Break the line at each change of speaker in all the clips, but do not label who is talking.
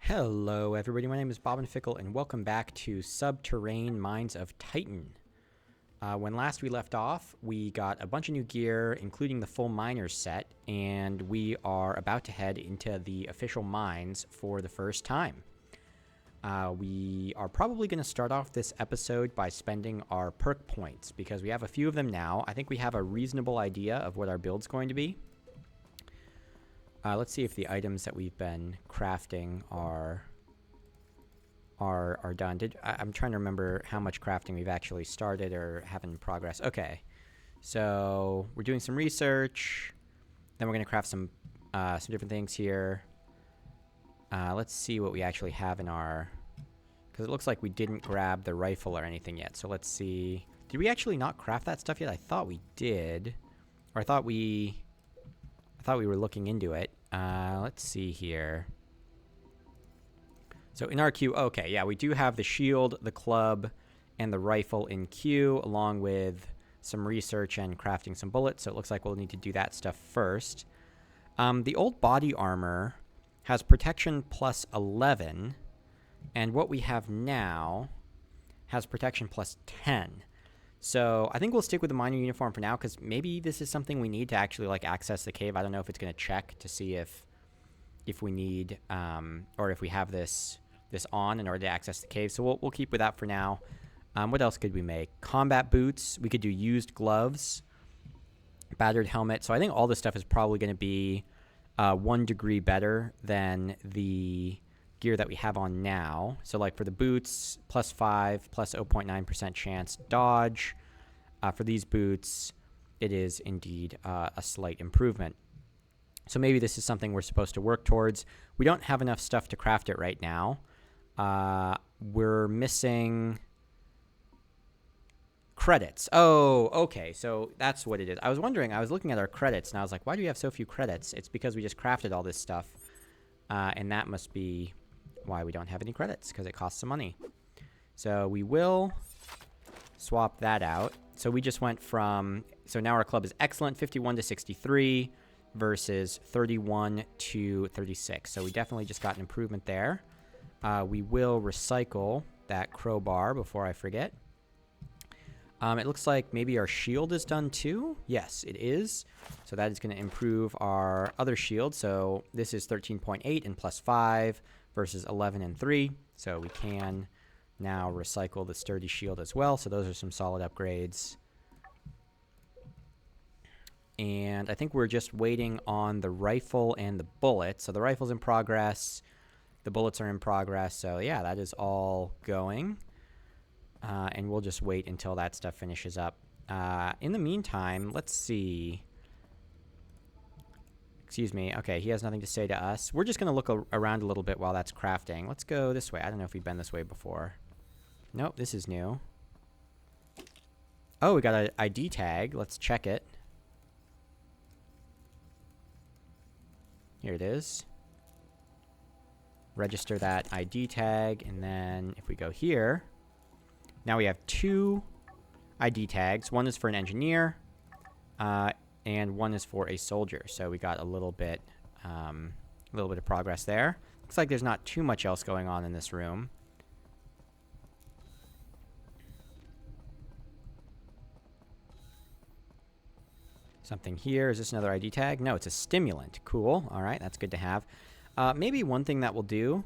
Hello everybody, my name is Bob and Fickle and welcome back to Subterrain Mines of Titan. When last we left off, we got a bunch of new gear, including the full miner's set, and we are about to head into the official mines for the first time. We are probably going to start off this episode by spending our perk points, because we have a few of them now. I think we have a reasonable idea of what our build's going to be. Let's see if the items that we've been crafting are done. I'm trying to remember how much crafting we've actually started or have in progress. Okay, so we're doing some research. Then we're going to craft some different things here. Let's see what we actually have in our... Because it looks like we didn't grab the rifle or anything yet. So let's see. Did we actually not craft that stuff yet? I thought we did. Or I thought we were looking into it. Let's see here. So in our queue, okay, yeah, we do have the shield, the club, and the rifle in queue, along with some research and crafting some bullets. So it looks like we'll need to do that stuff first. The old body armor has protection plus 11, and what we have now has protection plus 10. So I think we'll stick with the miner uniform for now, because maybe this is something we need to actually like access the cave. I don't know if it's going to check to see if we need or if we have this on in order to access the cave. So we'll keep with that for now. What else could we make? Combat boots. We could do used gloves, battered helmet. So I think all this stuff is probably going to be 1 degree better than the gear that we have on now. So like for the boots, plus 5, plus 0.9% chance dodge. For these boots, it is indeed a slight improvement. So maybe this is something we're supposed to work towards. We don't have enough stuff to craft it right now. We're missing credits. Oh, okay. So that's what it is. I was wondering, I was looking at our credits and I was like, why do we have so few credits? It's because we just crafted all this stuff. And that must be why we don't have any credits, because it costs some money. So we will swap that out. So we just went from, so now our club is excellent, 51 to 63 versus 31 to 36. So we definitely just got an improvement there. We will recycle that crowbar before I forget. It looks like maybe our shield is done too. Yes, it is. So that is going to improve our other shield. So this is 13.8 and plus 5 versus 11 and 3. So we can now recycle the sturdy shield as well. So those are some solid upgrades. And I think we're just waiting on the rifle and the bullet. So the rifle's in progress. The bullets are in progress. So yeah, that is all going. And we'll just wait until that stuff finishes up. In the meantime, let's see. Excuse me. Okay, he has nothing to say to us. We're just going to look around a little bit while that's crafting. Let's go this way. I don't know if we've been this way before. Nope, this is new. Oh, we got an ID tag. Let's check it. Here it is. Register that ID tag, and then if we go here, now we have 2 ID tags. One is for an engineer, and one is for a soldier. So we got a little bit of progress there. Looks like there's not too much else going on in this room. Something here. Is this another ID tag? No, it's a stimulant. Cool. All right, that's good to have. Maybe one thing that we'll do,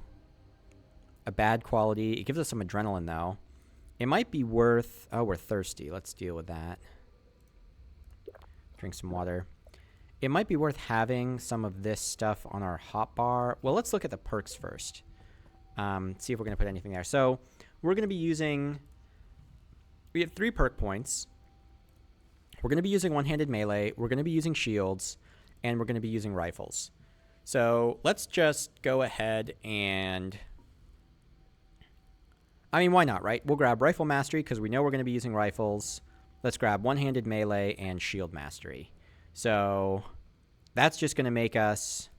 a bad quality. It gives us some adrenaline, though. It might be worth... Oh, we're thirsty. Let's deal with that. Drink some water. It might be worth having some of this stuff on our hotbar. Well, let's look at the perks first. See if we're going to put anything there. So we're going to be using... We have 3 perk points. We're going to be using one-handed melee. We're going to be using shields. And we're going to be using rifles. So let's just go ahead and... I mean, why not, right? We'll grab Rifle Mastery because we know we're going to be using rifles. Let's grab One-Handed Melee and Shield Mastery. So that's just going to make us,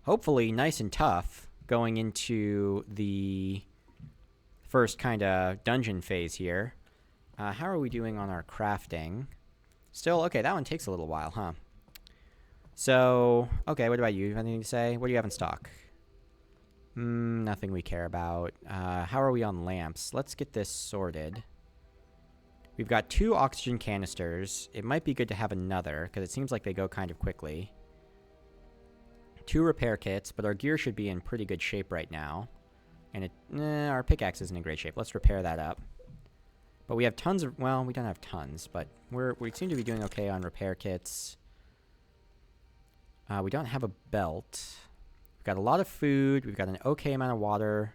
hopefully, nice and tough going into the first kind of dungeon phase here. How are we doing on our crafting? Still, okay, that one takes a little while, huh? So, okay, what about you? Anything to say? What do you have in stock? Nothing we care about. How are we on lamps? Let's get this sorted. We've got 2 oxygen canisters. It might be good to have another, because it seems like they go kind of quickly. 2 repair kits, but our gear should be in pretty good shape right now. And our pickaxe isn't in great shape. Let's repair that up. But we have tons of... Well, we don't have tons, but we seem to be doing okay on repair kits. We don't have a belt. We've got a lot of food. We've got an okay amount of water.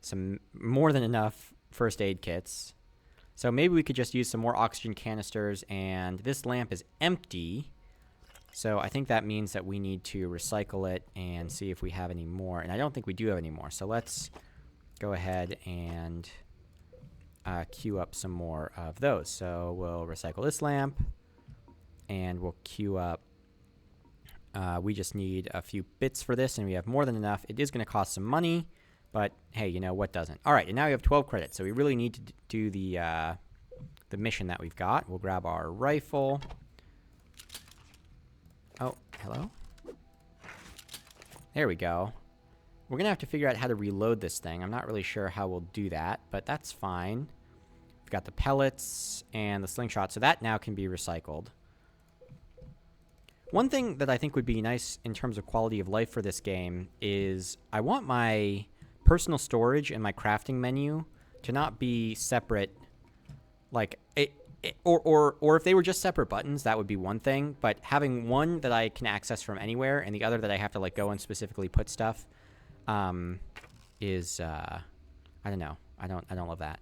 Some more than enough first aid kits. So maybe we could just use some more oxygen canisters, and this lamp is empty. So I think that means that we need to recycle it and see if we have any more. And I don't think we do have any more. So let's go ahead and queue up some more of those. So we'll recycle this lamp, and we'll queue up. We just need a few bits for this, and we have more than enough. It is going to cost some money. But, hey, you know, what doesn't? All right, and now we have 12 credits, so we really need to do the mission that we've got. We'll grab our rifle. Oh, hello? There we go. We're going to have to figure out how to reload this thing. I'm not really sure how we'll do that, but that's fine. We've got the pellets and the slingshot, so that now can be recycled. One thing that I think would be nice in terms of quality of life for this game is I want my... personal storage and my crafting menu to not be separate, like or if they were just separate buttons, that would be one thing. But having one that I can access from anywhere and the other that I have to like go and specifically put stuff, is I don't know. I don't love that.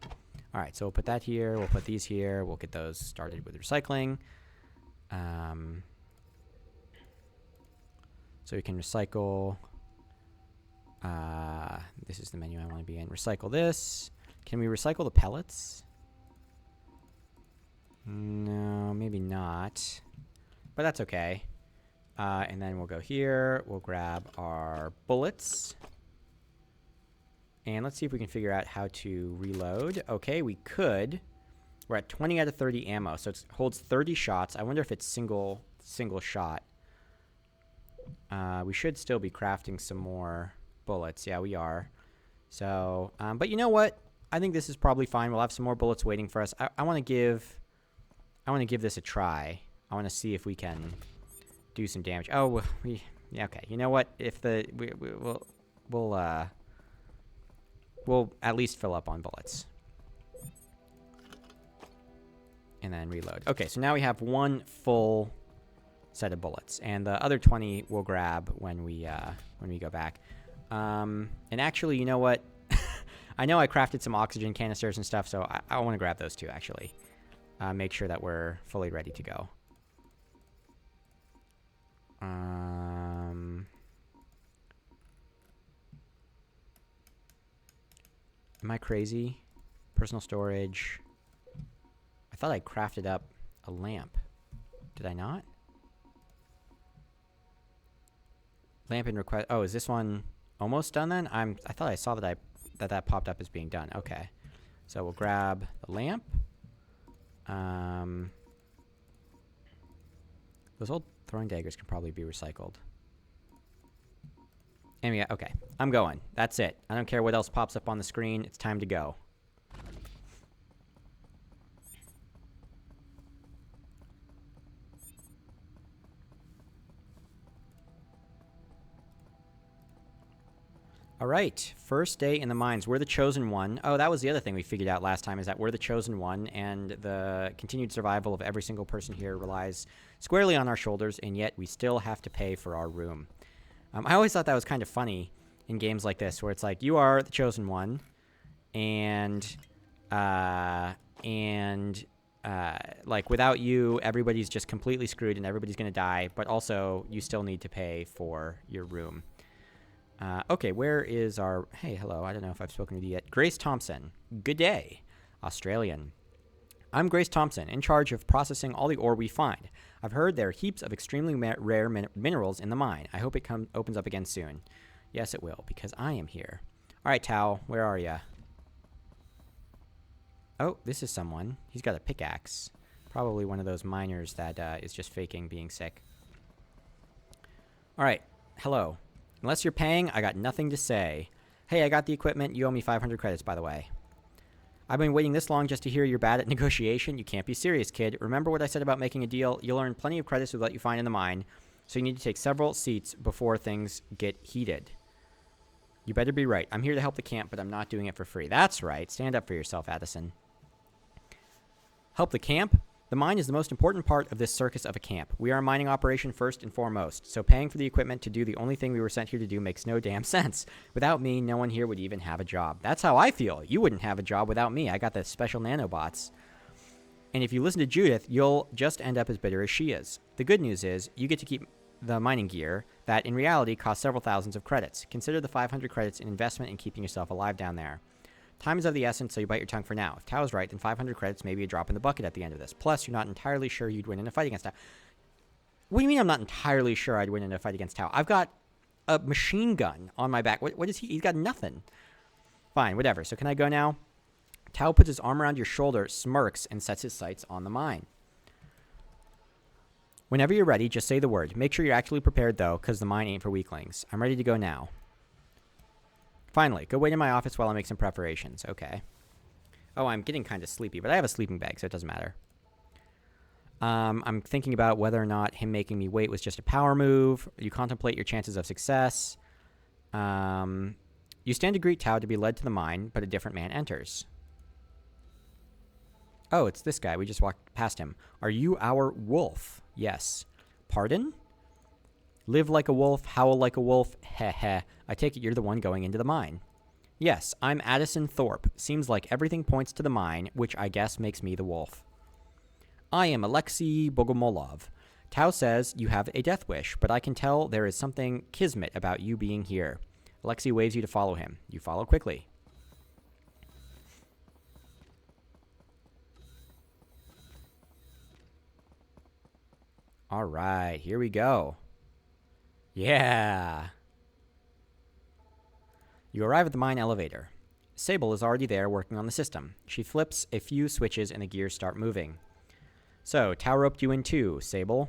All right, so we'll put that here. We'll put these here. We'll get those started with recycling. So we can recycle. This is the menu I want to be in. Recycle this. Can we recycle the pellets? No, maybe not. But that's okay. And then we'll go here. We'll grab our bullets. And let's see if we can figure out how to reload. Okay, we could. We're at 20 out of 30 ammo, so it holds 30 shots. I wonder if it's single shot. We should still be crafting some more bullets. Yeah, we are. So, but you know what? I think this is probably fine. We'll have some more bullets waiting for us. I want to give this a try. I want to see if we can do some damage. Oh, yeah, okay. You know what? If we'll at least fill up on bullets. And then reload. Okay, so now we have one full set of bullets, and the other 20 we'll grab when we go back. And actually, you know what? I know I crafted some oxygen canisters and stuff, so I want to grab those too, actually. Make sure that we're fully ready to go. Am I crazy? Personal storage. I thought I crafted up a lamp. Did I not? Lamp in request. Oh, is this one almost done then? I thought I saw that popped up as being done. Okay. So we'll grab the lamp. Those old throwing daggers can probably be recycled. Anyway, okay. I'm going. That's it. I don't care what else pops up on the screen. It's time to go. All right, first day in the mines. We're the chosen one. Oh, that was the other thing we figured out last time, is that we're the chosen one, and the continued survival of every single person here relies squarely on our shoulders, and yet we still have to pay for our room. I always thought that was kind of funny in games like this, where it's like, you are the chosen one, and like, without you, everybody's just completely screwed, and everybody's going to die, but also, you still need to pay for your room. Okay, where is our... Hey, hello. I don't know if I've spoken with you yet. Grace Thompson. Good day. Australian. I'm Grace Thompson, in charge of processing all the ore we find. I've heard there are heaps of extremely rare minerals in the mine. I hope it opens up again soon. Yes, it will, because I am here. All right, Tao, where are you? Oh, this is someone. He's got a pickaxe. Probably one of those miners that is just faking being sick. All right, hello. Unless you're paying, I got nothing to say. Hey, I got the equipment. You owe me 500 credits, by the way. I've been waiting this long just to hear you're bad at negotiation. You can't be serious, kid. Remember what I said about making a deal? You'll earn plenty of credits with what you find in the mine, so you need to take several seats before things get heated. You better be right. I'm here to help the camp, but I'm not doing it for free. That's right. Stand up for yourself, Addison. Help the camp? The mine is the most important part of this circus of a camp. We are a mining operation first and foremost, so paying for the equipment to do the only thing we were sent here to do makes no damn sense. Without me, no one here would even have a job. That's how I feel. You wouldn't have a job without me. I got the special nanobots. And if you listen to Judith, you'll just end up as bitter as she is. The good news is, you get to keep the mining gear that, in reality, costs several thousands of credits. Consider the 500 credits an investment in keeping yourself alive down there. Time is of the essence, so you bite your tongue for now. If Tao is right, then 500 credits may be a drop in the bucket at the end of this. Plus, you're not entirely sure you'd win in a fight against Tao. What do you mean I'm not entirely sure I'd win in a fight against Tao? I've got a machine gun on my back. What is he? He's got nothing. Fine, whatever. So can I go now? Tao puts his arm around your shoulder, smirks, and sets his sights on the mine. Whenever you're ready, just say the word. Make sure you're actually prepared, though, because the mine ain't for weaklings. I'm ready to go now. Finally, go wait in my office while I make some preparations. Okay. Oh, I'm getting kind of sleepy, but I have a sleeping bag, so it doesn't matter. I'm thinking about whether or not him making me wait was just a power move. You contemplate your chances of success. You stand to greet Tao to be led to the mine, but a different man enters. Oh, it's this guy. We just walked past him. Are you our wolf? Yes. Pardon? Live like a wolf, howl like a wolf, heh heh. I take it you're the one going into the mine. Yes, I'm Addison Thorpe. Seems like everything points to the mine, which I guess makes me the wolf. I am Alexei Bogomolov. Tao says you have a death wish, but I can tell there is something kismet about you being here. Alexei waves you to follow him. You follow quickly. All right, here we go. Yeah. You arrive at the mine elevator. Sable is already there working on the system. She flips a few switches and the gears start moving. So, Tao roped you in too, Sable.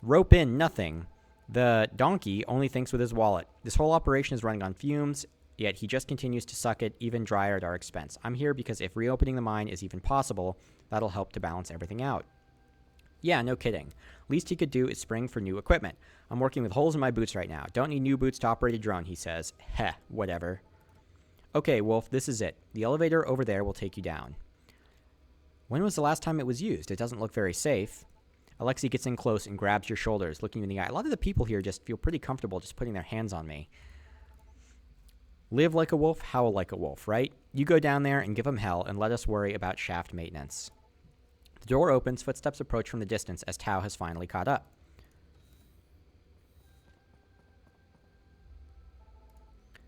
Rope in nothing. The donkey only thinks with his wallet. This whole operation is running on fumes, yet he just continues to suck it even drier at our expense. I'm here because if reopening the mine is even possible, that'll help to balance everything out. Yeah, no kidding. Least he could do is spring for new equipment. I'm working with holes in my boots right now. Don't need new boots to operate a drone, he says. Heh, whatever. Okay, Wolf, this is it. The elevator over there will take you down. When was the last time it was used? It doesn't look very safe. Alexei gets in close and grabs your shoulders, looking you in the eye. A lot of the people here just feel pretty comfortable just putting their hands on me. Live like a wolf, howl like a wolf, right? You go down there and give them hell and let us worry about shaft maintenance. The door opens, footsteps approach from the distance as Tao has finally caught up.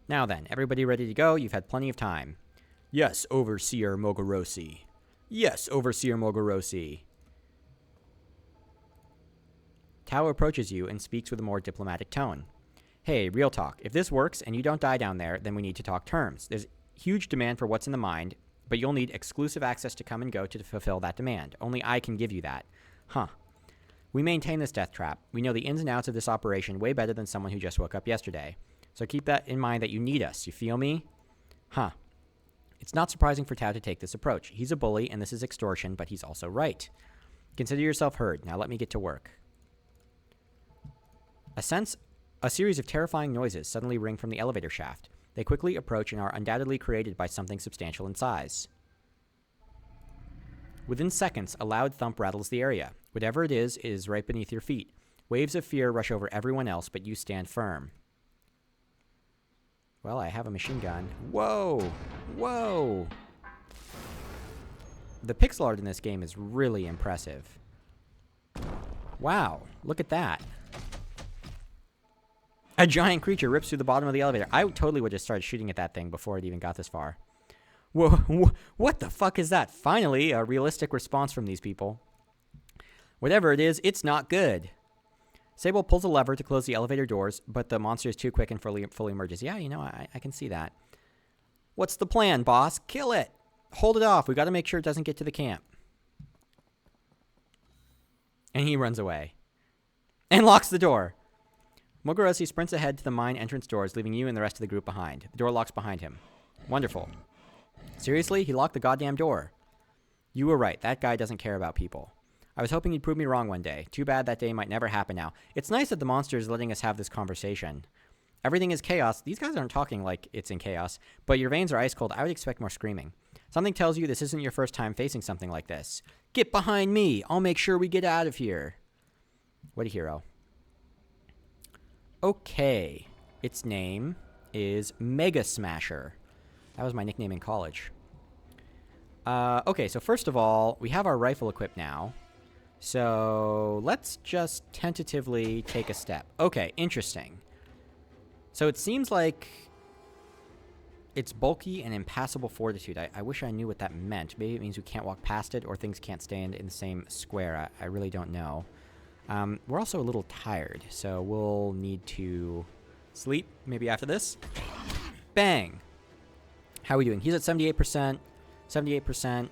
Now then, everybody ready to go? You've had plenty of time. Yes, Overseer Mogorosi. Yes, Overseer Mogorosi. Tao approaches you and speaks with a more diplomatic tone. Hey, real talk. If this works and you don't die down there, then we need to talk terms. There's huge demand for what's in the mine, but you'll need exclusive access to come and go to fulfill that demand. Only I can give you that. Huh. We maintain this death trap. We know the ins and outs of this operation way better than someone who just woke up yesterday. So keep that in mind that you need us. You feel me? Huh. It's not surprising for Tao to take this approach. He's a bully, and this is extortion, but he's also right. Consider yourself heard. Now let me get to work. A series of terrifying noises suddenly ring from the elevator shaft. They quickly approach and are undoubtedly created by something substantial in size. Within seconds, a loud thump rattles the area. Whatever it is right beneath your feet. Waves of fear rush over everyone else, but you stand firm. Well, I have a machine gun. Whoa! Whoa! The pixel art in this game is really impressive. Wow, look at that. A giant creature rips through the bottom of the elevator. I totally would have started shooting at that thing before it even got this far. Whoa, what the fuck is that? Finally, a realistic response from these people. Whatever it is, it's not good. Sable pulls a lever to close the elevator doors, but the monster is too quick and fully emerges. Yeah, you know, I can see that. What's the plan, boss? Kill it. Hold it off. We got to make sure it doesn't get to the camp. And he runs away. And locks the door. Mogorosi sprints ahead to the mine entrance doors, leaving you and the rest of the group behind. The door locks behind him. Wonderful. Seriously? He locked the goddamn door. You were right. That guy doesn't care about people. I was hoping he'd prove me wrong one day. Too bad that day might never happen now. It's nice that the monster is letting us have this conversation. Everything is chaos. These guys aren't talking like it's in chaos, but your veins are ice cold. I would expect more screaming. Something tells you this isn't your first time facing something like this. Get behind me. I'll make sure we get out of here. What a hero. Okay. Its name is Mega Smasher. That was my nickname in college. Okay, so first of all, we have our rifle equipped now. So let's just tentatively take a step. Okay, interesting. So it seems like it's bulky and impassable fortitude. I wish I knew what that meant. Maybe it means we can't walk past it or things can't stand in the same square. I really don't know. We're also a little tired, so we'll need to sleep maybe after this. Bang! How are we doing? He's at 78%, 78%,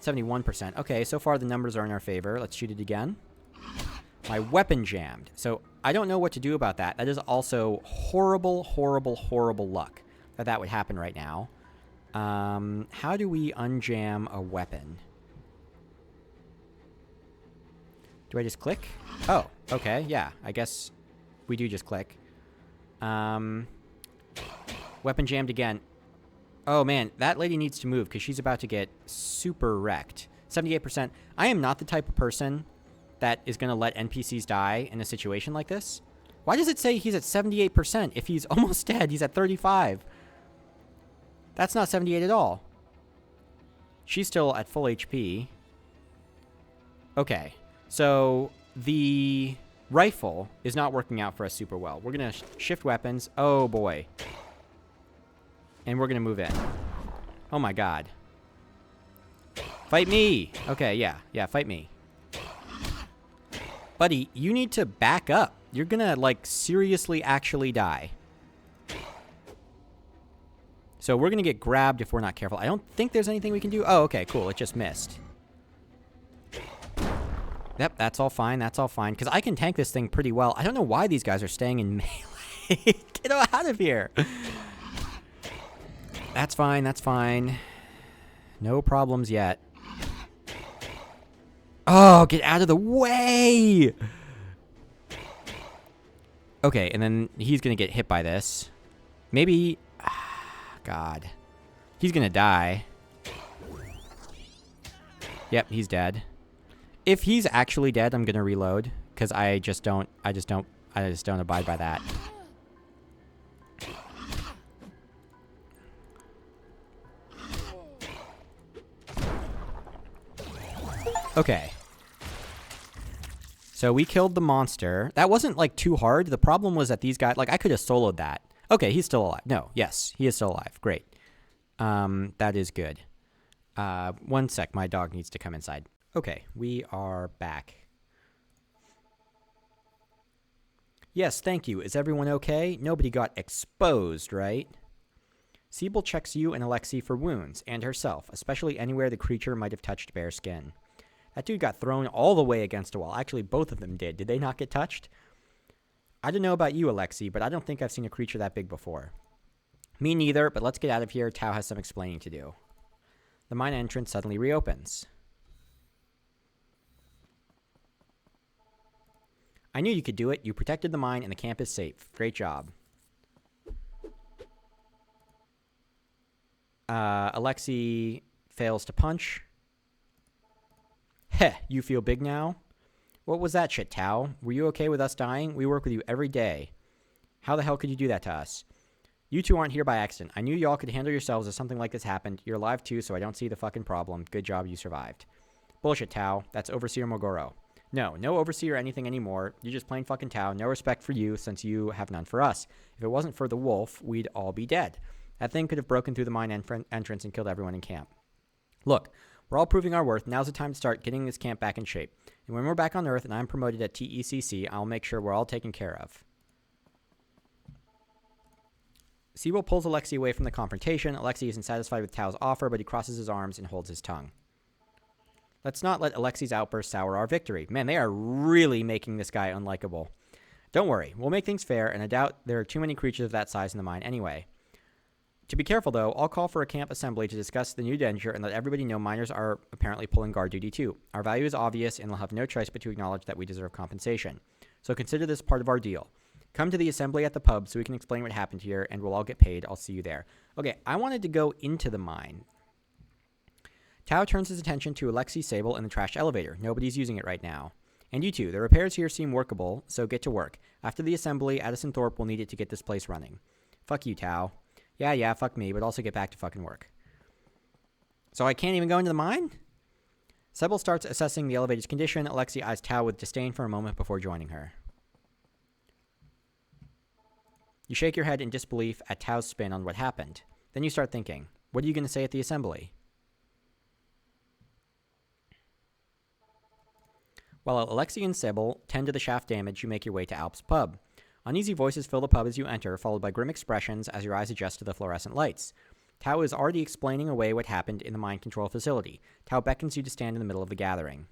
71%. Okay, so far the numbers are in our favor. Let's shoot it again. My weapon jammed. So I don't know what to do about that. That is also horrible, horrible, horrible luck that would happen right now. How do we unjam a weapon? Do I just click? Oh, okay, yeah. I guess we do just click. Weapon jammed again. Oh, man, that lady needs to move because she's about to get super wrecked. 78%. I am not the type of person that is going to let NPCs die in a situation like this. Why does it say he's at 78% if he's almost dead? He's at 35. That's not 78 at all. She's still at full HP. Okay, so the rifle is not working out for us super well. We're going to shift weapons. Oh, boy. And we're going to move in. Oh, my God. Fight me. Okay, yeah, fight me. Buddy, you need to back up. You're gonna, like, seriously actually die. So we're gonna get grabbed if we're not careful. I don't think there's anything we can do. Oh, okay, cool. It just missed. Yep, that's all fine. That's all fine. Because I can tank this thing pretty well. I don't know why these guys are staying in melee. Get out of here. That's fine. That's fine. No problems yet. Oh, get out of the way! Okay, and then he's going to get hit by this. Maybe... God. He's going to die. Yep, he's dead. If he's actually dead, I'm going to reload. Because I just don't abide by that. Okay. So we killed the monster. That wasn't, like, too hard. The problem was that these guys... Like, I could have soloed that. Okay, he's still alive. No, yes, he is still alive. Great. That is good. 1 sec. My dog needs to come inside. Okay, we are back. Yes, thank you. Is everyone okay? Nobody got exposed, right? Siebel checks you and Alexei for wounds, and herself, especially anywhere the creature might have touched bare skin. That dude got thrown all the way against a wall. Actually, both of them did. Did they not get touched? I don't know about you, Alexei, but I don't think I've seen a creature that big before. Me neither, but let's get out of here. Tao has some explaining to do. The mine entrance suddenly reopens. I knew you could do it. You protected the mine and the camp is safe. Great job. Alexei fails to punch. Heh, you feel big now? What was that shit, Tao? Were you okay with us dying? We work with you every day. How the hell could you do that to us? You two aren't here by accident. I knew y'all could handle yourselves if something like this happened. You're alive too, so I don't see the fucking problem. Good job, you survived. Bullshit, Tao. That's Overseer Mogoro. No Overseer or anything anymore. You're just plain fucking Tao. No respect for you, since you have none for us. If it wasn't for the wolf, we'd all be dead. That thing could have broken through the mine entrance and killed everyone in camp. Look, we're all proving our worth. Now's the time to start getting this camp back in shape. And when we're back on Earth and I'm promoted at TECC, I'll make sure we're all taken care of. Siebel pulls Alexei away from the confrontation. Alexei isn't satisfied with Tao's offer, but he crosses his arms and holds his tongue. Let's not let Alexei's outburst sour our victory. Man, they are really making this guy unlikable. Don't worry, we'll make things fair, and I doubt there are too many creatures of that size in the mine anyway. To be careful, though, I'll call for a camp assembly to discuss the new danger and let everybody know miners are apparently pulling guard duty too. Our value is obvious, and we'll have no choice but to acknowledge that we deserve compensation. So consider this part of our deal. Come to the assembly at the pub so we can explain what happened here, and we'll all get paid. I'll see you there. Okay, I wanted to go into the mine. Tao turns his attention to Alexei, Sable, and the trash elevator. Nobody's using it right now. And you too. The repairs here seem workable, so get to work. After the assembly, Addison Thorpe will need it to get this place running. Fuck you, Tao. Yeah, fuck me, but also get back to fucking work. So I can't even go into the mine? Sebel starts assessing the elevator's condition. Alexei eyes Tao with disdain for a moment before joining her. You shake your head in disbelief at Tao's spin on what happened. Then you start thinking, what are you going to say at the assembly? While Alexei and Sebel tend to the shaft damage, you make your way to Alp's pub. Uneasy voices fill the pub as you enter, followed by grim expressions as your eyes adjust to the fluorescent lights. Tao is already explaining away what happened in the mind control facility. Tao beckons you to stand in the middle of the gathering.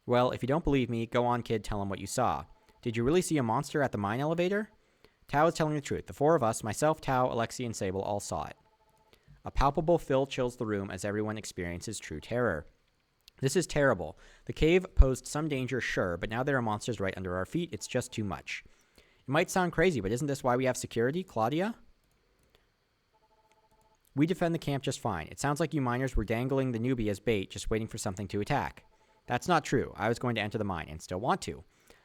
Well, if you don't believe me, go on, kid, tell him what you saw. Did you really see a monster at the mine elevator? Tao is telling the truth. The four of us, myself, Tao, Alexei, and Sable, all saw it. A palpable fill chills the room as everyone experiences true terror. This is terrible. The cave posed some danger, sure, but now there are monsters right under our feet. It's just too much. It might sound crazy, but isn't this why we have security, Claudia? We defend the camp just fine. It sounds like you miners were dangling the newbie as bait, just waiting for something to attack. That's not true. I was going to enter the mine, and still want to.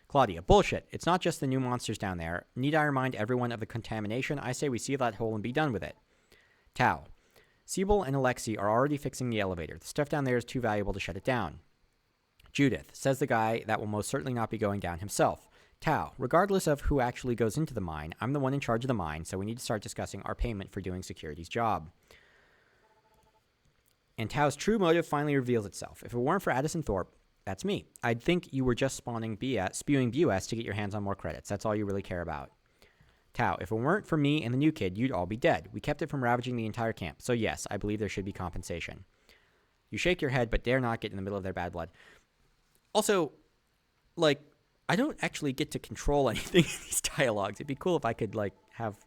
Claudia, bullshit. It's not just the new monsters down there. Need I remind everyone of the contamination? I say we seal that hole and be done with it. Tao. Siebel and Alexei are already fixing the elevator. The stuff down there is too valuable to shut it down. Judith, says the guy that will most certainly not be going down himself. Tao, regardless of who actually goes into the mine, I'm the one in charge of the mine, so we need to start discussing our payment for doing security's job. And Tao's true motive finally reveals itself. If it weren't for Addison Thorpe, that's me. I'd think you were just spewing BS to get your hands on more credits. That's all you really care about. Tao, if it weren't for me and the new kid, you'd all be dead. We kept it from ravaging the entire camp. So yes, I believe there should be compensation. You shake your head, but dare not get in the middle of their bad blood. Also, I don't actually get to control anything in these dialogues. It'd be cool if I could,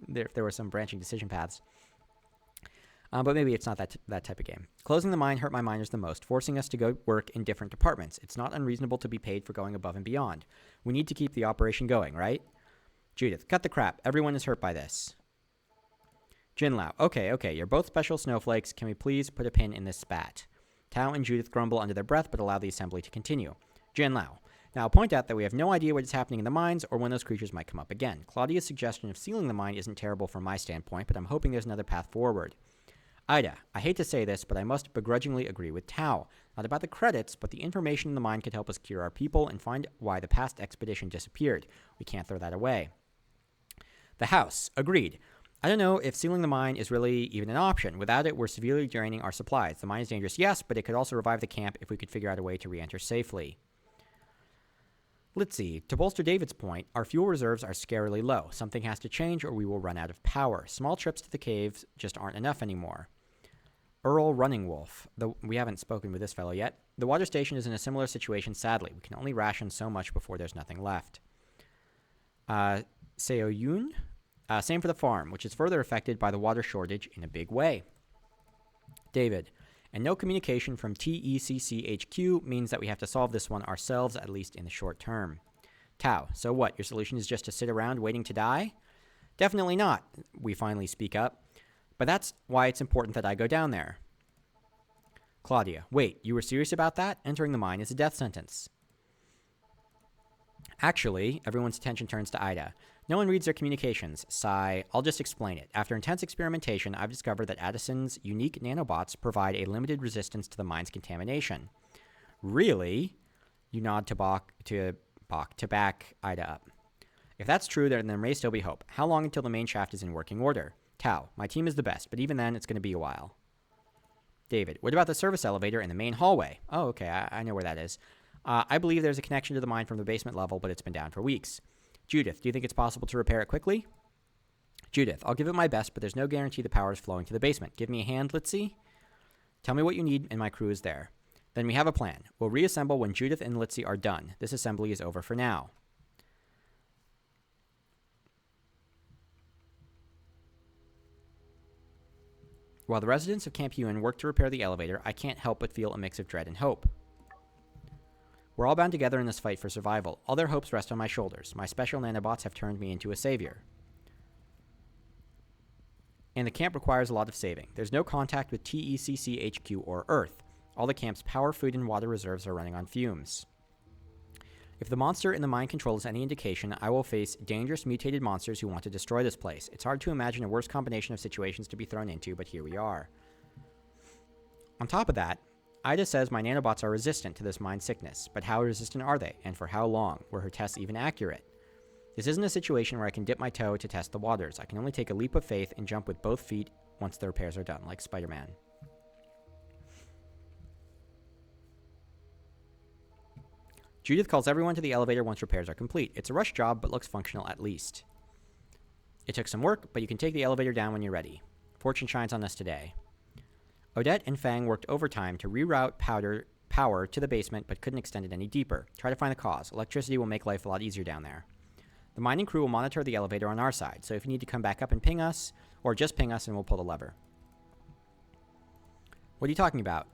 if there were some branching decision paths. But maybe it's not that type of game. Closing the mine hurt my miners the most, forcing us to go work in different departments. It's not unreasonable to be paid for going above and beyond. We need to keep the operation going, right? Judith, cut the crap. Everyone is hurt by this. Jinlao, okay, you're both special snowflakes. Can we please put a pin in this spat? Tao and Judith grumble under their breath, but allow the assembly to continue. Jinlao, now I'll point out that we have no idea what is happening in the mines or when those creatures might come up again. Claudia's suggestion of sealing the mine isn't terrible from my standpoint, but I'm hoping there's another path forward. Ida, I hate to say this, but I must begrudgingly agree with Tao. Not about the credits, but the information in the mine could help us cure our people and find why the past expedition disappeared. We can't throw that away. The house, agreed. I don't know if sealing the mine is really even an option. Without it, we're severely draining our supplies. The mine is dangerous, yes, but it could also revive the camp if we could figure out a way to re-enter safely. Let's see. To bolster David's point, our fuel reserves are scarily low. Something has to change or we will run out of power. Small trips to the caves just aren't enough anymore. Earl Running Wolf. We haven't spoken with this fellow yet. The water station is in a similar situation, sadly. We can only ration so much before there's nothing left. Seoyun? Same for the farm, which is further affected by the water shortage in a big way. David. And no communication from TECCHQ means that we have to solve this one ourselves, at least in the short term. Tao, so what? Your solution is just to sit around waiting to die? Definitely not, we finally speak up. But that's why it's important that I go down there. Claudia, wait, you were serious about that? Entering the mine is a death sentence. Actually, everyone's attention turns to Ida. No one reads their communications. Sigh. I'll just explain it. After intense experimentation, I've discovered that Addison's unique nanobots provide a limited resistance to the mine's contamination. Really? You nod to back Ida up. If that's true, then there may still be hope. How long until the main shaft is in working order? Tao, my team is the best, but even then, it's going to be a while. David, what about the service elevator in the main hallway? Oh, okay, I know where that is. I believe there's a connection to the mine from the basement level, but it's been down for weeks. Judith, do you think it's possible to repair it quickly? Judith, I'll give it my best, but there's no guarantee the power is flowing to the basement. Give me a hand, let's see. Tell me what you need, and my crew is there. Then we have a plan. We'll reassemble when Judith and Litzy are done. This assembly is over for now. While the residents of Camp Ewan work to repair the elevator, I can't help but feel a mix of dread and hope. We're all bound together in this fight for survival. All their hopes rest on my shoulders. My special nanobots have turned me into a savior. And the camp requires a lot of saving. There's no contact with TECC HQ or Earth. All the camp's power, food, and water reserves are running on fumes. If the monster in the mind control is any indication, I will face dangerous mutated monsters who want to destroy this place. It's hard to imagine a worse combination of situations to be thrown into, but here we are. On top of that, Ida says my nanobots are resistant to this mind sickness, but how resistant are they, and for how long? Were her tests even accurate? This isn't a situation where I can dip my toe to test the waters. I can only take a leap of faith and jump with both feet once the repairs are done, like Spider-Man. Judith calls everyone to the elevator once repairs are complete. It's a rush job, but looks functional at least. It took some work, but you can take the elevator down when you're ready. Fortune shines on us today. Odette and Fang worked overtime to reroute power to the basement, but couldn't extend it any deeper. Try to find the cause. Electricity will make life a lot easier down there. The mining crew will monitor the elevator on our side, so if you need to come back up and ping us, or just ping us and we'll pull the lever. What are you talking about?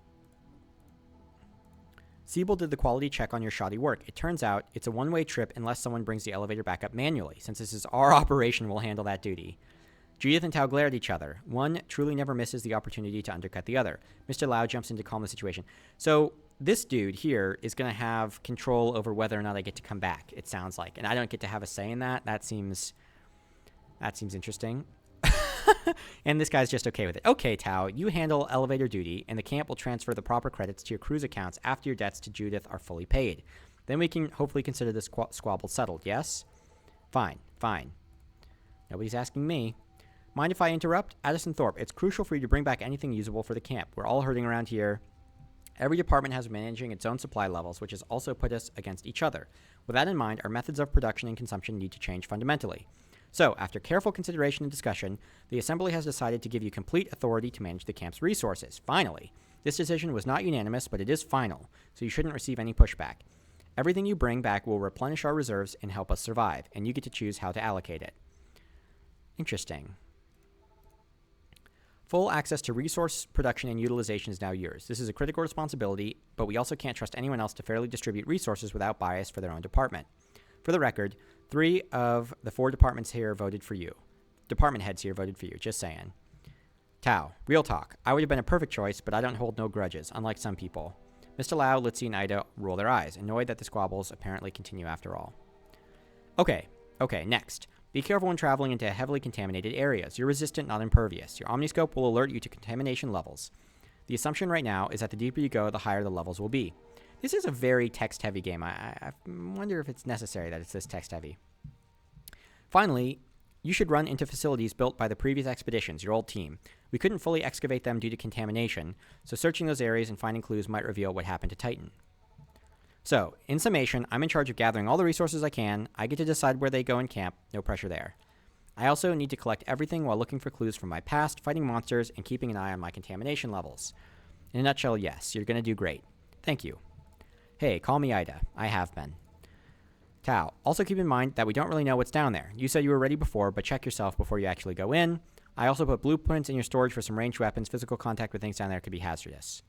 Siebel did the quality check on your shoddy work. It turns out it's a one-way trip unless someone brings the elevator back up manually. Since this is our operation, we'll handle that duty. Judith and Tao glare at each other. One truly never misses the opportunity to undercut the other. Mr. Lau jumps in to calm the situation. So this dude here is going to have control over whether or not I get to come back, it sounds like. And I don't get to have a say in that. That seems interesting. And this guy's just okay with it. Okay, Tao, you handle elevator duty, and the camp will transfer the proper credits to your crew's accounts after your debts to Judith are fully paid. Then we can hopefully consider this squabble settled, yes? Fine. Nobody's asking me. Mind if I interrupt? Addison Thorpe, it's crucial for you to bring back anything usable for the camp. We're all hurting around here. Every department has managing its own supply levels, which has also put us against each other. With that in mind, our methods of production and consumption need to change fundamentally. So, after careful consideration and discussion, the Assembly has decided to give you complete authority to manage the camp's resources. Finally. This decision was not unanimous, but it is final, so you shouldn't receive any pushback. Everything you bring back will replenish our reserves and help us survive, and you get to choose how to allocate it. Interesting. Full access to resource production and utilization is now yours. This is a critical responsibility, but we also can't trust anyone else to fairly distribute resources without bias for their own department. For the record, 3 of the 4 departments here voted for you. Department heads here voted for you, just saying. Tao, real talk. I would have been a perfect choice, but I don't hold no grudges, unlike some people. Mr. Lau, Litzy, and Ida roll their eyes, annoyed that the squabbles apparently continue after all. Okay, next. Be careful when traveling into heavily contaminated areas. You're resistant, not impervious. Your Omniscope will alert you to contamination levels. The assumption right now is that the deeper you go, the higher the levels will be. This is a very text-heavy game. I wonder if it's necessary that it's this text-heavy. Finally, you should run into facilities built by the previous expeditions, your old team. We couldn't fully excavate them due to contamination, so searching those areas and finding clues might reveal what happened to Titan. So, in summation, I'm in charge of gathering all the resources I can. I get to decide where they go in camp. No pressure there. I also need to collect everything while looking for clues from my past, fighting monsters, and keeping an eye on my contamination levels. In a nutshell, yes, you're going to do great. Thank you. Hey, call me Ida. I have been. Tao, also keep in mind that we don't really know what's down there. You said you were ready before, but check yourself before you actually go in. I also put blueprints in your storage for some ranged weapons. Physical contact with things down there could be hazardous.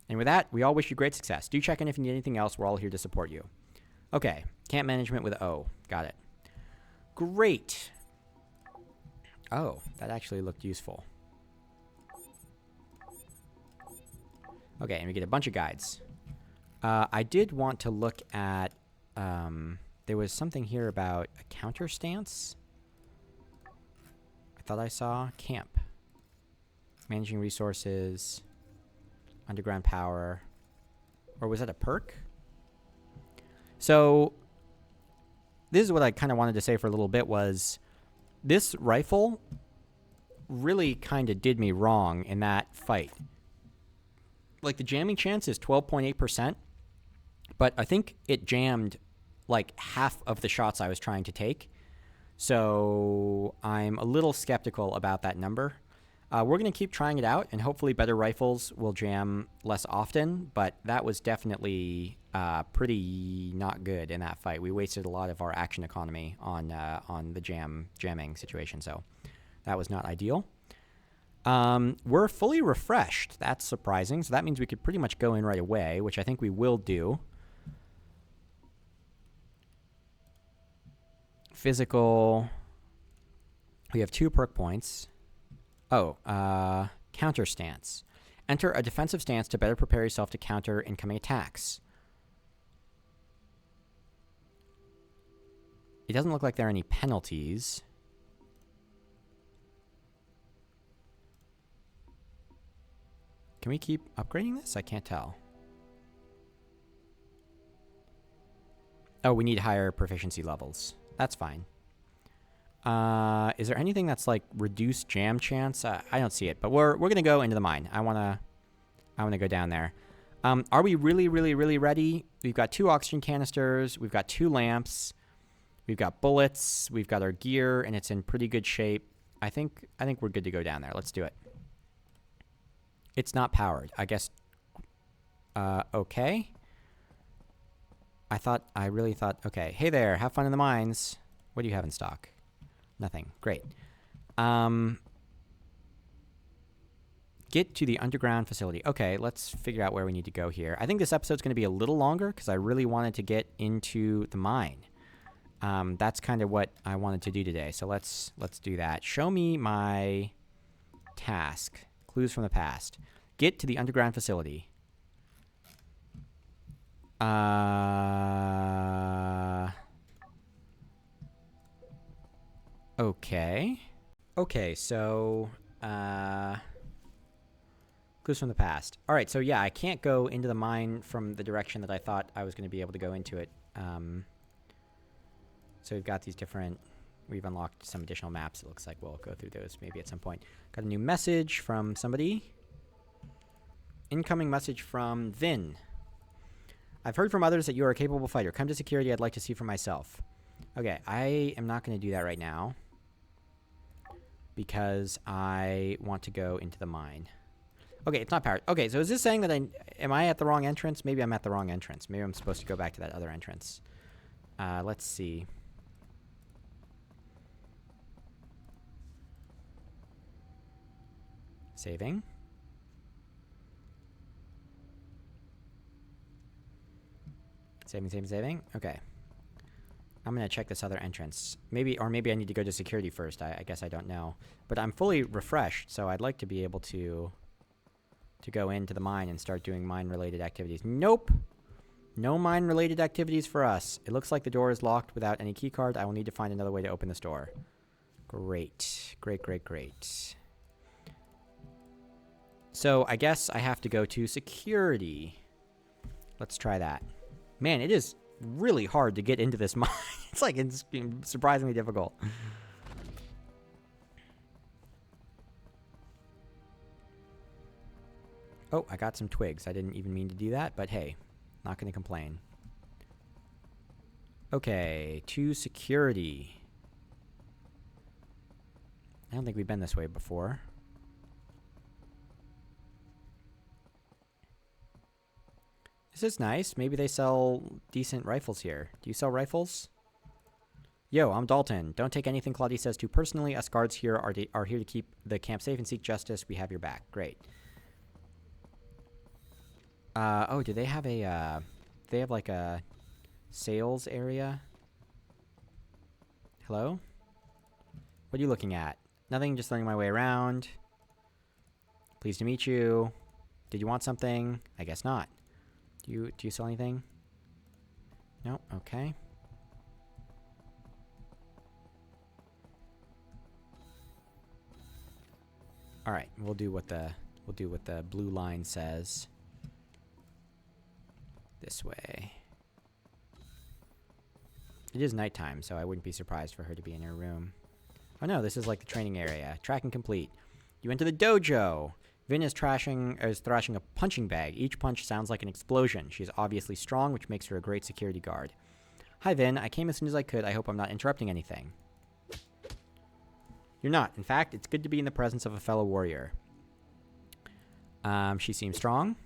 And with that, we all wish you great success. Do check in if you need anything else. We're all here to support you. Okay, camp management with O. Got it. Great. Oh, that actually looked useful. Okay, and we get a bunch of guides. I did want to look at, there was something here about a counter stance. I thought I saw camp. Managing resources, underground power, or was that a perk? So this is what I kind of wanted to say for a little bit was this rifle really kind of did me wrong in that fight. Like the jamming chance is 12.8%. But I think it jammed like half of the shots I was trying to take. So I'm a little skeptical about that number. We're going to keep trying it out, and hopefully better rifles will jam less often, but that was definitely pretty not good in that fight. We wasted a lot of our action economy on the jamming situation, so that was not ideal. We're fully refreshed. That's surprising, so that means we could pretty much go in right away, which I think we will do. Physical. We have 2 perk points. Oh, counter stance. Enter a defensive stance to better prepare yourself to counter incoming attacks. It doesn't look like there are any penalties. Can we keep upgrading this? I can't tell. Oh, we need higher proficiency levels. That's fine. Is there anything that's like reduced jam chance? I don't see it, but we're gonna go into the mine. I wanna go down there. Are we really ready? We've got 2 oxygen canisters. We've got 2 lamps. We've got bullets. We've got our gear, and it's in pretty good shape. I think we're good to go down there. Let's do it. It's not powered. I guess. Okay. I really thought. Okay. Hey there. Have fun in the mines. What do you have in stock? Nothing. Great. Get to the underground facility. Okay, let's figure out where we need to go here. I think this episode's going to be a little longer because I really wanted to get into the mine. That's kind of what I wanted to do today. So let's do that. Show me my task. Clues from the past. Get to the underground facility. Okay. Okay, so, clues from the past. All right, so yeah, I can't go into the mine from the direction that I thought I was going to be able to go into it. So we've got these different... We've unlocked some additional maps. It looks like we'll go through those maybe at some point. Got a new message from somebody. Incoming message from Vin. I've heard from others that you are a capable fighter. Come to security. I'd like to see for myself. Okay, I am not going to do that right now because I want to go into the mine. Okay, it's not powered. Okay, so is this saying that am I at the wrong entrance? Maybe I'm at the wrong entrance. Maybe I'm supposed to go back to that other entrance. Let's see. Saving. Saving. Okay. I'm going to check this other entrance. Maybe I need to go to security first. I guess I don't know. But I'm fully refreshed, so I'd like to be able to go into the mine and start doing mine-related activities. Nope. No mine-related activities for us. It looks like the door is locked without any keycard. I will need to find another way to open this door. Great. Great. So I guess I have to go to security. Let's try that. Man, it is really hard to get into this mine. It's surprisingly difficult. Oh, I got some twigs. I didn't even mean to do that, but hey, not going to complain. Okay, to security. I don't think we've been this way before. This is nice. Maybe they sell decent rifles here. Do you sell rifles? Yo, I'm Dalton. Don't take anything Claudia says too personally. Us guards here are here to keep the camp safe and seek justice. We have your back. Great. Oh, do they have a, they have like a sales area? Hello? What are you looking at? Nothing, just learning my way around. Pleased to meet you. Did you want something? I guess not. Do you sell anything? No? Okay. All right, we'll do what the blue line says. This way. It is nighttime, so I wouldn't be surprised for her to be in her room. Oh no, this is like the training area. Tracking complete. You enter the dojo. Vin is thrashing a punching bag. Each punch sounds like an explosion. She is obviously strong, which makes her a great security guard. Hi, Vin. I came as soon as I could. I hope I'm not interrupting anything. You're not. In fact, it's good to be in the presence of a fellow warrior. She seems strong.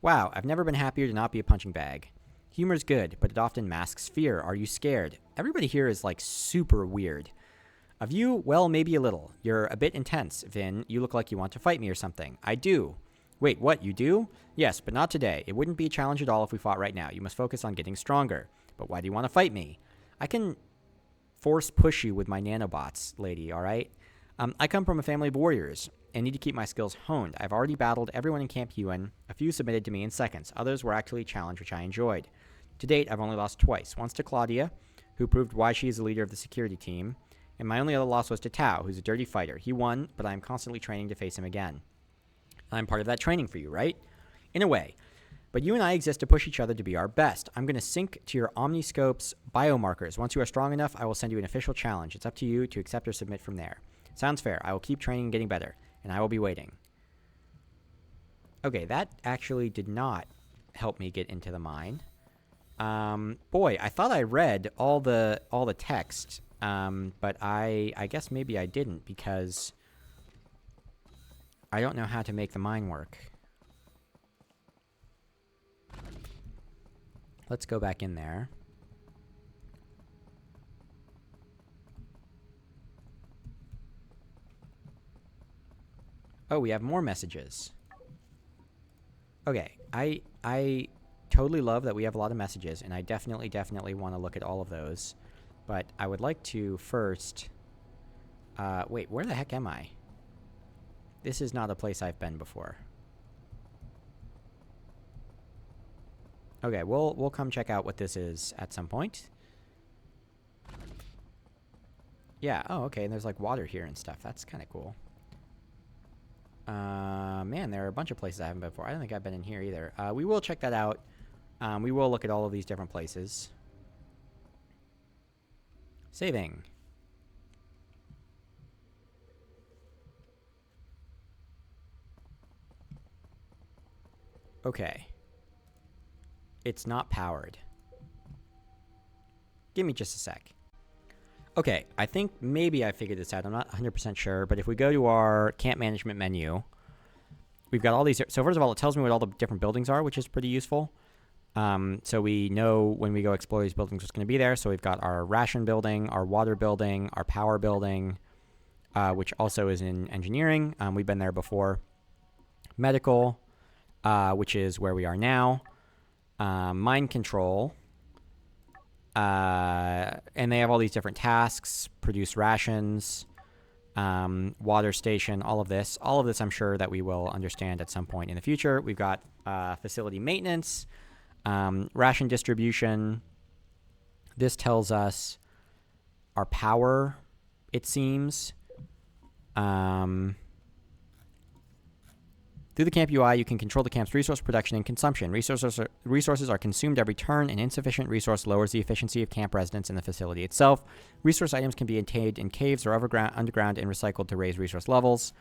Wow, I've never been happier to not be a punching bag. Humor's good, but it often masks fear. Are you scared? Everybody here is, like, super weird. Of you, well, maybe a little. You're a bit intense, Vin. You look like you want to fight me or something. I do. Wait, what, you do? Yes, but not today. It wouldn't be a challenge at all if we fought right now. You must focus on getting stronger. But why do you want to fight me? I can force push you with my nanobots, lady, all right? I come from a family of warriors and need to keep my skills honed. I've already battled everyone in Camp Ewan. A few submitted to me in seconds. Others were actually a challenge, which I enjoyed. To date, I've only lost twice. Once to Claudia, who proved why she is the leader of the security team. And my only other loss was to Tao, who's a dirty fighter. He won, but I'm constantly training to face him again. I'm part of that training for you, right? In a way. But you and I exist to push each other to be our best. I'm going to sync to your Omniscope's biomarkers. Once you are strong enough, I will send you an official challenge. It's up to you to accept or submit from there. Sounds fair. I will keep training and getting better, and I will be waiting. Okay, that actually did not help me get into the mine. Boy, I thought I read all the text, but I guess maybe I didn't because I don't know how to make the mine work. Let's go back in there. Oh, we have more messages. Okay, I totally love that we have a lot of messages, and I definitely want to look at all of those. But I would like to first... wait, where the heck am I? This is not a place I've been before. Okay, we'll come check out what this is at some point. Yeah, oh, okay, and there's like water here and stuff. That's kind of cool. Man, there are a bunch of places I haven't been before. I don't think I've been in here either. We will check that out. We will look at all of these different places. Saving. Okay. It's not powered. Give me just a sec. Okay, I think maybe I figured this out. I'm not 100% sure, but if we go to our camp management menu, we've got all these. So first of all, it tells me what all the different buildings are, which is pretty useful. So we know when we go explore these buildings what's going to be there. So we've got our ration building, our water building, our power building, which also is in engineering. We've been there before. Medical, which is where we are now. Mind control. And they have all these different tasks, produce rations, water station, all of this. All of this I'm sure that we will understand at some point in the future. We've got facility maintenance, ration distribution. This tells us our power, it seems. Through the camp UI, you can control the camp's resource production and consumption. Resources are consumed every turn, and insufficient resource lowers the efficiency of camp residents in the facility itself. Resource items can be obtained in caves or underground and recycled to raise resource levels.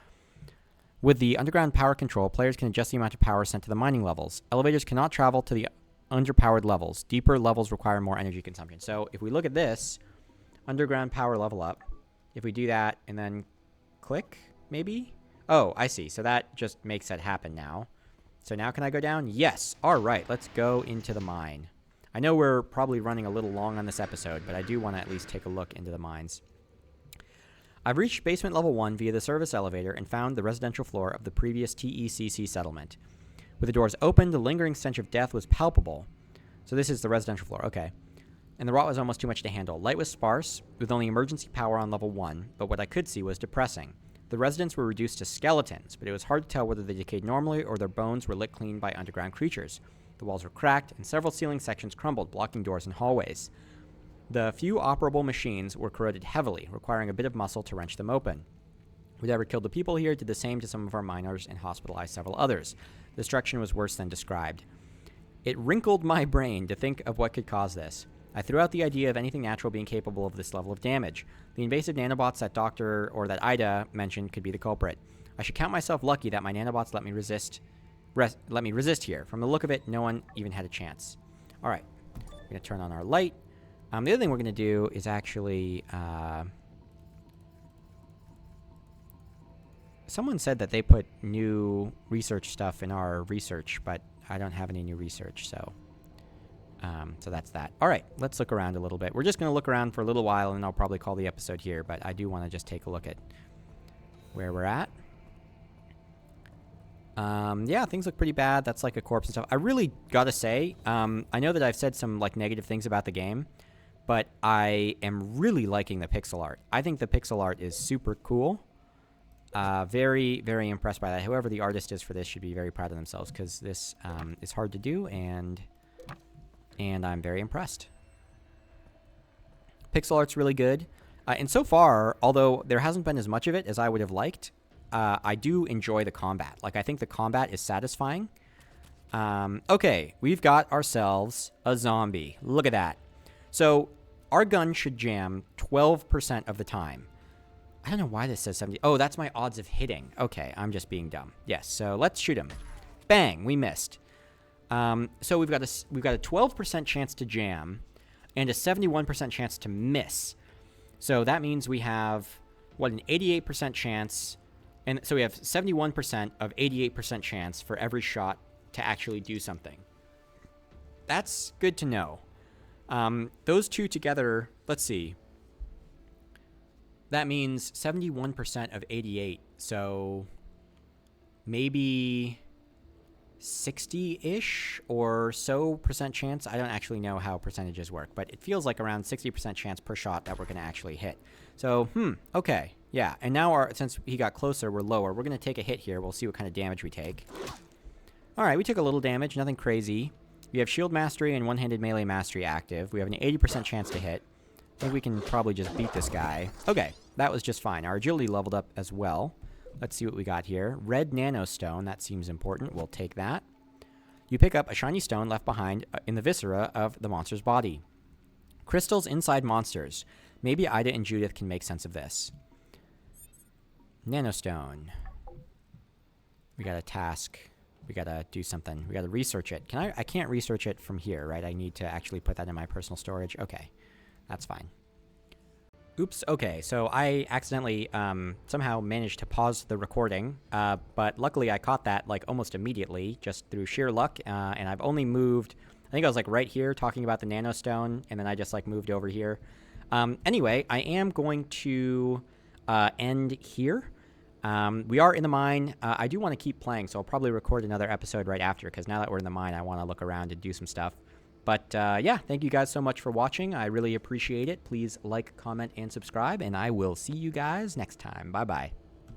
With the underground power control, players can adjust the amount of power sent to the mining levels. Elevators cannot travel to the underpowered levels. Deeper levels require more energy consumption. So if we look at this, underground power level up, if we do that and then click, maybe... Oh, I see. So that just makes that happen now. So now can I go down? Yes. All right. Let's go into the mine. I know we're probably running a little long on this episode, but I do want to at least take a look into the mines. I've reached basement level 1 via the service elevator and found the residential floor of the previous TECC settlement. With the doors open, the lingering stench of death was palpable. So this is the residential floor. Okay. And the rot was almost too much to handle. Light was sparse, with only emergency power on level 1, but what I could see was depressing. The residents were reduced to skeletons, but it was hard to tell whether they decayed normally or their bones were licked clean by underground creatures. The walls were cracked, and several ceiling sections crumbled, blocking doors and hallways. The few operable machines were corroded heavily, requiring a bit of muscle to wrench them open. Whatever killed the people here did the same to some of our miners and hospitalized several others. The destruction was worse than described. It wrinkled my brain to think of what could cause this. I threw out the idea of anything natural being capable of this level of damage. The invasive nanobots that that Ida mentioned could be the culprit. I should count myself lucky that my nanobots let me resist here. From the look of it, no one even had a chance. All right, we're gonna turn on our light. The other thing we're gonna do is actually Someone said that they put new research stuff in our research, but I don't have any new research, so that's that. All right, let's look around a little bit. We're just going to look around for a little while, and I'll probably call the episode here, but I do want to just take a look at where we're at. Yeah, things look pretty bad. That's like a corpse and stuff. I really gotta say, I know that I've said some like negative things about the game, but I am really liking the pixel art. I think the pixel art is super cool. Very, very impressed by that. Whoever the artist is for this should be very proud of themselves, because this is hard to do, and I'm very impressed. Pixel art's really good. And so far, although there hasn't been as much of it as I would have liked, I do enjoy the combat. Like, I think the combat is satisfying. Okay, we've got ourselves a zombie. Look at that. So, our gun should jam 12% of the time. I don't know why this says 70. Oh, that's my odds of hitting. Okay, I'm just being dumb. Yes, so let's shoot him. Bang, we missed. So we've got a 12% chance to jam and a 71% chance to miss. So that means we have, what, an 88% chance. And so we have 71% of 88% chance for every shot to actually do something. That's good to know. Those two together, let's see. That means 71% of 88. So maybe 60-ish or so percent chance. I don't actually know how percentages work, but it feels like around 60% chance per shot that we're going to actually hit. So, okay. Yeah, and now since he got closer, we're lower. We're going to take a hit here. We'll see what kind of damage we take. All right, we took a little damage, nothing crazy. We have Shield Mastery and One-Handed Melee Mastery active. We have an 80% chance to hit. I think we can probably just beat this guy. Okay, that was just fine. Our agility leveled up as well. Let's see what we got here. Red Nano Stone, that seems important. We'll take that. You pick up a shiny stone left behind in the viscera of the monster's body. Crystals inside monsters. Maybe Ida and Judith can make sense of this. Nanostone. We got a task. We gotta do something. We gotta research it. I can't research it from here, right? I need to actually put that in my personal storage. Okay, that's fine. Oops, okay, so I accidentally somehow managed to pause the recording, but luckily I caught that like almost immediately, just through sheer luck, and I've only moved, I think I was like right here talking about the nanostone, and then I just like moved over here. Anyway, I am going to end here. We are in the mine. I do want to keep playing, so I'll probably record another episode right after, because now that we're in the mine, I want to look around and do some stuff. But yeah, thank you guys so much for watching. I really appreciate it. Please like, comment, and subscribe, and I will see you guys next time. Bye-bye.